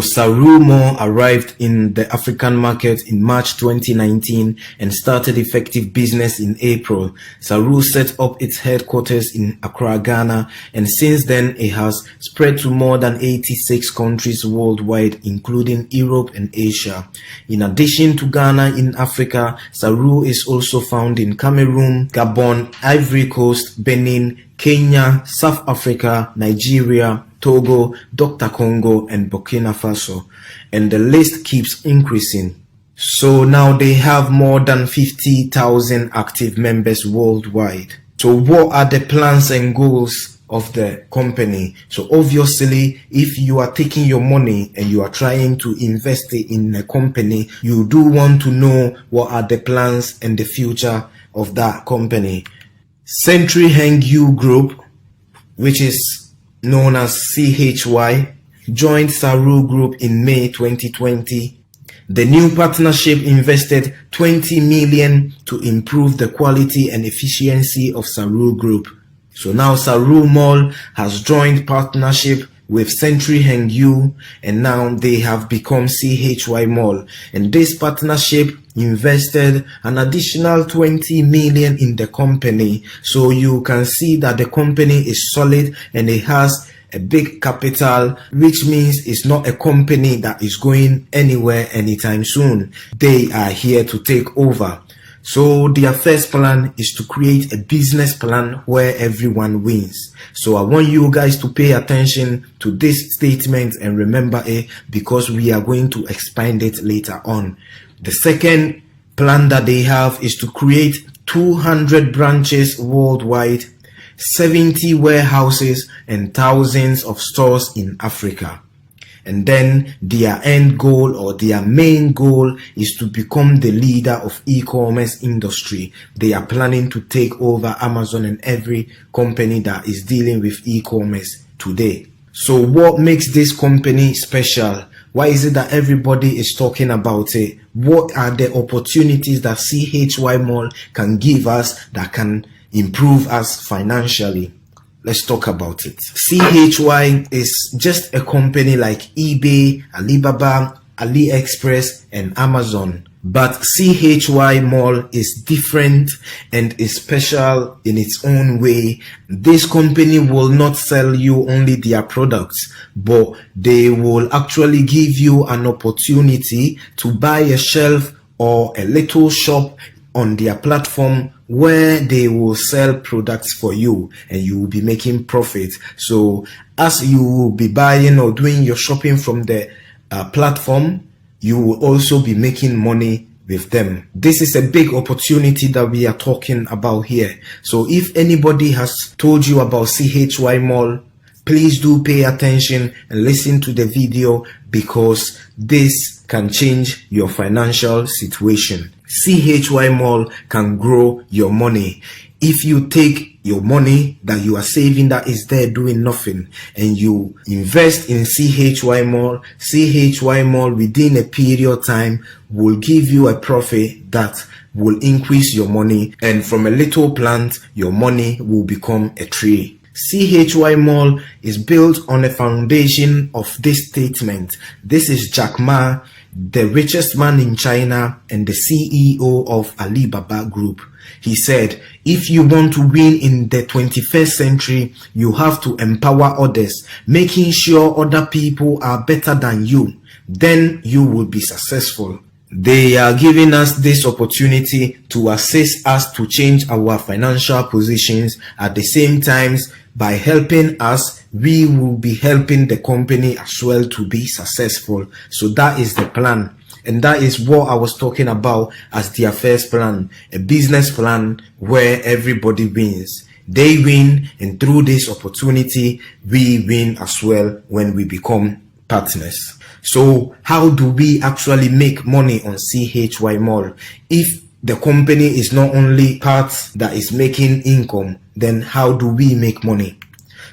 CHYMALL arrived in the African market in March 2019 and started effective business in April. CHYMALL set up its headquarters in Accra, Ghana, and since then it has spread to more than 86 countries worldwide, including Europe and Asia. In addition to Ghana in Africa, CHYMALL is also found in Cameroon, Gabon, Ivory Coast, Benin, Kenya, South Africa, Nigeria, Togo, Dr. Congo, and Burkina Faso, and the list keeps increasing. So now they have more than 50,000 active members worldwide. So what are the plans and goals of the company? So obviously, if you are taking your money and you are trying to invest it in a company, you do want to know what are the plans and the future of that company. Century Hengyu Group, which is known as CHY, joined CHYMALL Group in May 2020. The new partnership invested 20 million to improve the quality and efficiency of CHYMALL Group. So now CHYMALL has joined partnership with Century Hengyu, and now they have become CHYMALL, and this partnership invested an additional 20 million in the company. So you can see that the company is solid and it has a big capital, which means it's not a company that is going anywhere anytime soon. They are here to take over. So their first plan is to create a business plan where everyone wins. So I want you guys to pay attention to this statement and remember it, because we are going to expand it later on. The second plan that they have is to create 200 branches worldwide, 70 warehouses, and thousands of stores in Africa. And then their end goal, or their main goal, is to become the leader of e-commerce industry. They are planning to take over Amazon and every company that is dealing with e-commerce today. So what makes this company special? Why is it that everybody is talking about it? What are the opportunities that CHYMALL can give us that can improve us financially? Let's talk about it. CHY is just a company like eBay, Alibaba, AliExpress, and Amazon. But CHYMALL is different and is special in its own way. This company will not sell you only their products, but they will actually give you an opportunity to buy a shelf or a little shop on their platform where they will sell products for you and you will be making profit. So as you will be buying or doing your shopping from the platform, you will also be making money with them. This is a big opportunity that we are talking about here. So if anybody has told you about CHYMALL, please do pay attention and listen to the video, because this can change your financial situation. CHYMALL can grow your money. If you take your money that you are saving that is there doing nothing and you invest in CHYMALL, CHYMALL within a period of time will give you a profit that will increase your money, and from a little plant your money will become a tree. CHYMALL is built on a foundation of this statement. This is Jack Ma, the richest man in China and the CEO of Alibaba Group. He said, if you want to win in the 21st century, you have to empower others, making sure other people are better than you. Then you will be successful. They are giving us this opportunity to assist us to change our financial positions. At the same time, by helping us, we will be helping the company as well to be successful. So that is the plan. And that is what I was talking about as their first plan, a business plan where everybody wins. They win, and through this opportunity, we win as well when we become partners. So how do we actually make money on CHYMALL? If the company is not only part that is making income, then how do we make money?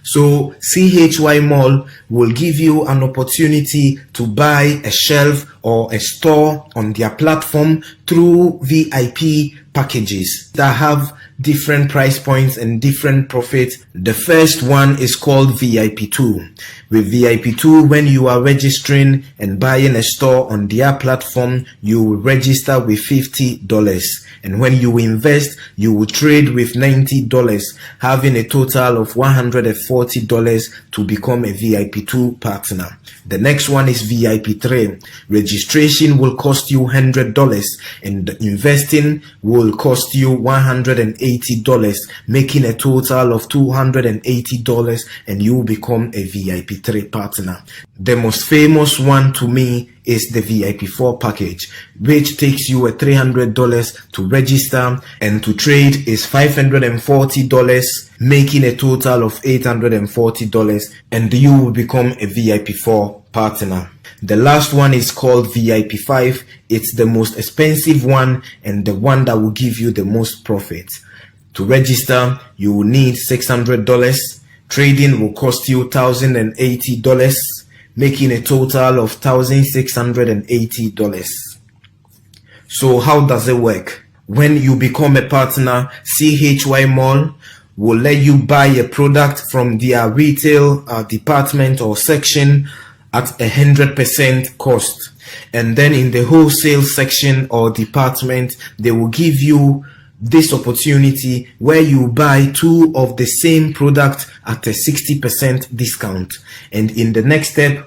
So CHYMALL will give you an opportunity to buy a shelf or a store on their platform through VIP packages that have different price points and different profits. The first one is called VIP2. With VIP2, when you are registering and buying a store on their platform, you will register with $50. And when you invest, you will trade with $90, having a total of $140 to become a VIP2 partner. The next one is VIP3. Registration will cost you $100 and investing will cost you $180, making a total of $280, and you will become a VIP3 partner. The most famous one to me is the VIP4 package, which takes you a $300 to register, and to trade is $540, making a total of $840, and you will become a VIP4 partner. The last one is called VIP5. It's the most expensive one and the one that will give you the most profit. To register, you will need $600. Trading will cost you $1,080, making a total of $1,680. So how does it work? When you become a partner, CHYMALL will let you buy a product from their retail department or section at 100% cost, and then in the wholesale section or department, they will give you this opportunity where you buy two of the same product at a 60% discount, and in the next step,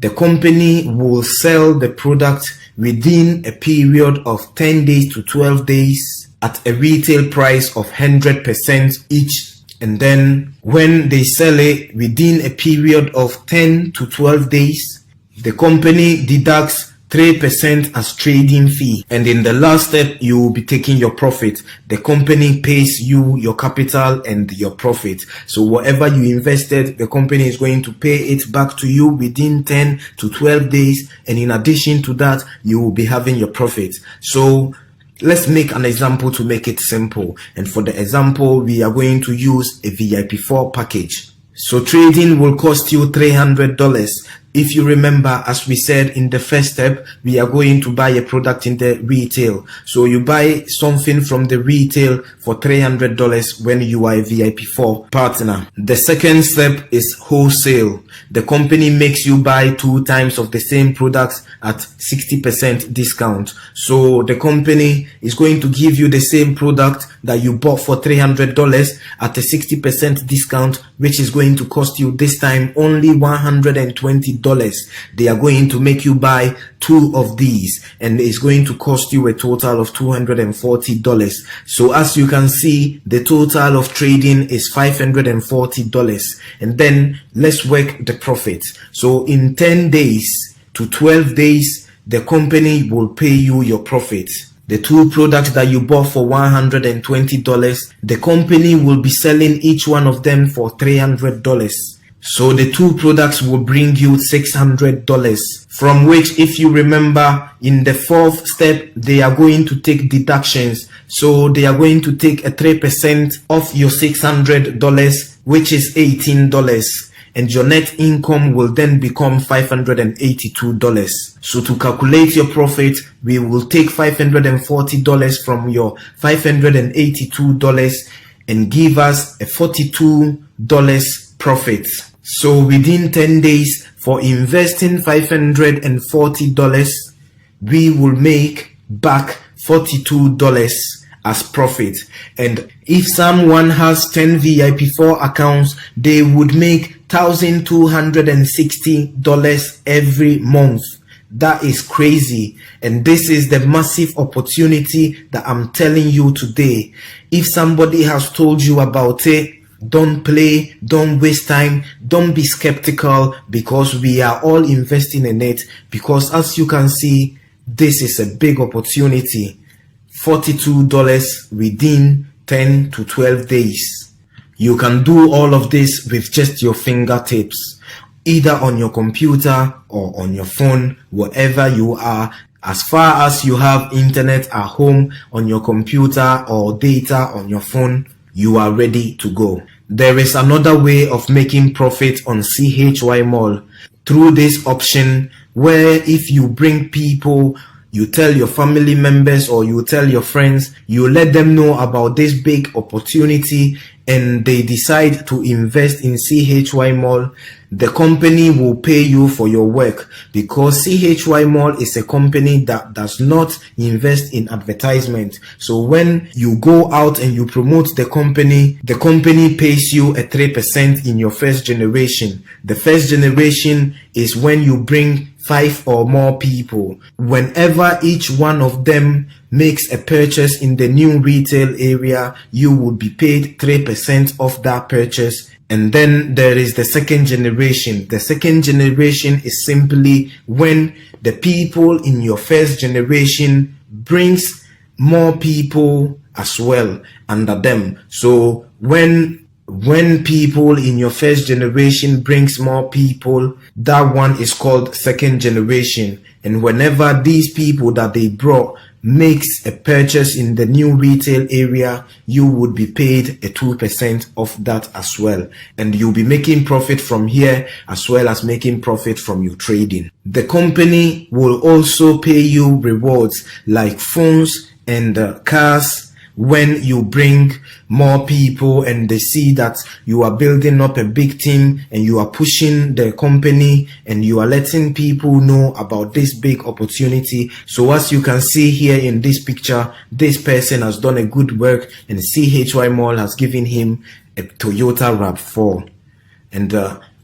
the company will sell the product within a period of 10 days to 12 days at a retail price of 100% each. And then when they sell it within a period of 10 to 12 days, the company deducts 3% as trading fee. And in the last step, you will be taking your profit. The company pays you your capital and your profit. So whatever you invested, the company is going to pay it back to you within 10 to 12 days. And in addition to that, you will be having your profit. So let's make an example to make it simple. And for the example, we are going to use a VIP4 package. So trading will cost you $300. If you remember, as we said in the first step, we are going to buy a product in the retail. So you buy something from the retail for $300 when you are a VIP4 partner. The second step is wholesale. The company makes you buy 2 times of the same products at 60% discount. So the company is going to give you the same product that you bought for $300 at a 60% discount, which is going to cost you this time only $120. They are going to make you buy 2 of these, and it's going to cost you a total of $240. So as you can see, the total of trading is $540. And then let's work the profit. So in 10 days to 12 days, the company will pay you your profit. The 2 products that you bought for $120, the company will be selling each one of them for $300. So the 2 products will bring you $600, from which, if you remember, in the 4th step, they are going to take deductions. So they are going to take a 3% off your $600, which is $18. And your net income will then become $582. So to calculate your profit, we will take $540 from your $582 and give us a $42 profit. So within 10 days, for investing $540, we will make back $42 as profit. And if someone has 10 VIP4 accounts, they would make $1,260 every month. That is crazy. And this is the massive opportunity that I'm telling you today. If somebody has told you about it, don't play, don't waste time, don't be skeptical, because we are all investing in it. Because as you can see, this is a big opportunity. $42 within 10 to 12 days. You can do all of this with just your fingertips, either on your computer or on your phone, wherever you are. As far as you have internet at home, on your computer or data on your phone, you are ready to go. There is another way of making profit on CHYMALL through this option, where if you bring people, you tell your family members or you tell your friends, you let them know about this big opportunity and they decide to invest in CHYMALL, the company will pay you for your work, because CHYMALL is a company that does not invest in advertisement. So when you go out and you promote the company pays you a 3% in your first generation. The first generation is when you bring 5 or more people. Whenever each one of them makes a purchase in the new retail area, you would be paid 3% of that purchase. And then there is the second generation. The second generation is simply when the people in your first generation brings more people as well under them. So when people in your first generation brings more people, that one is called second generation. And whenever these people that they brought makes a purchase in the new retail area, you would be paid a 2% of that as well. And you'll be making profit from here as well as making profit from your trading. The company will also pay you rewards like phones and cars when you bring more people and they see that you are building up a big team and you are pushing the company and you are letting people know about this big opportunity. So as you can see here in this picture, this person has done a good work and CHYMALL has given him a Toyota RAV4. And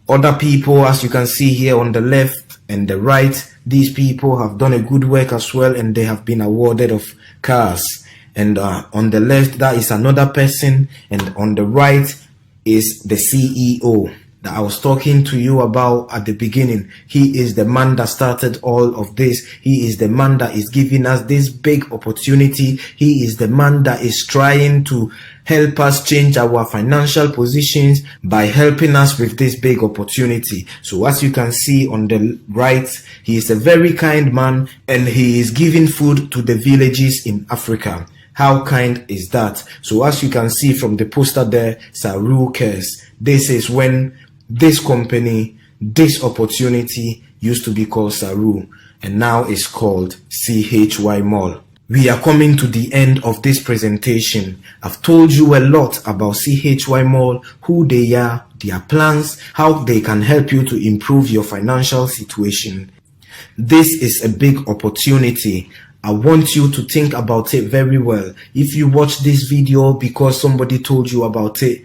other people, as you can see here on the left and the right, these people have done a good work as well and they have been awarded of cars. And on the left, that is another person, and on the right is the CEO that I was talking to you about at the beginning. He is the man that started all of this. He is the man that is giving us this big opportunity. He is the man that is trying to help us change our financial positions by helping us with this big opportunity. So as you can see on the right, he is a very kind man and he is giving food to the villages in Africa. How kind is that? So as you can see from the poster there, Saru Cares. This is when this company, this opportunity used to be called Saru and now it's called CHYMALL. We are coming to the end of this presentation. I've told you a lot about CHYMALL, who they are, their plans, how they can help you to improve your financial situation. This is a big opportunity. I want you to think about it very well. If you watch this video because somebody told you about it,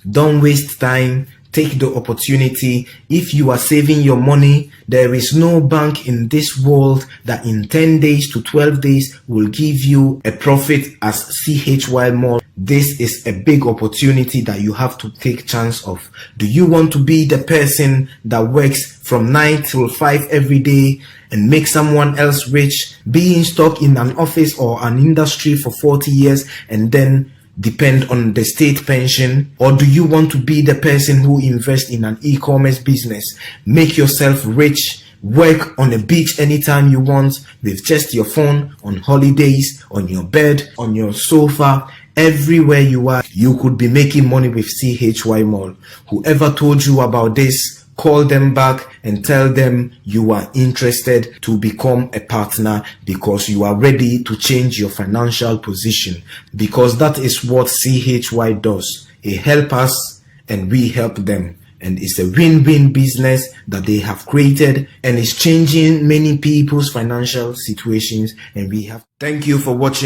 don't waste time. Take the opportunity. If you are saving your money, there is no bank in this world that in 10 days to 12 days will give you a profit as CHYMALL. This is a big opportunity that you have to take chance of. Do you want to be the person that works from 9 till 5 every day and make someone else rich, being stuck in an office or an industry for 40 years and then depend on the state pension? Or do you want to be the person who invests in an e-commerce business, make yourself rich, work on a beach anytime you want with just your phone, on holidays, on your bed, on your sofa, everywhere you are, you could be making money with CHYMALL. Whoever told you about this, call them back and tell them you are interested to become a partner because you are ready to change your financial position, because that is what CHY does. It helps us and we help them, and it's a win-win business that they have created and it's changing many people's financial situations. And we have thank you for watching.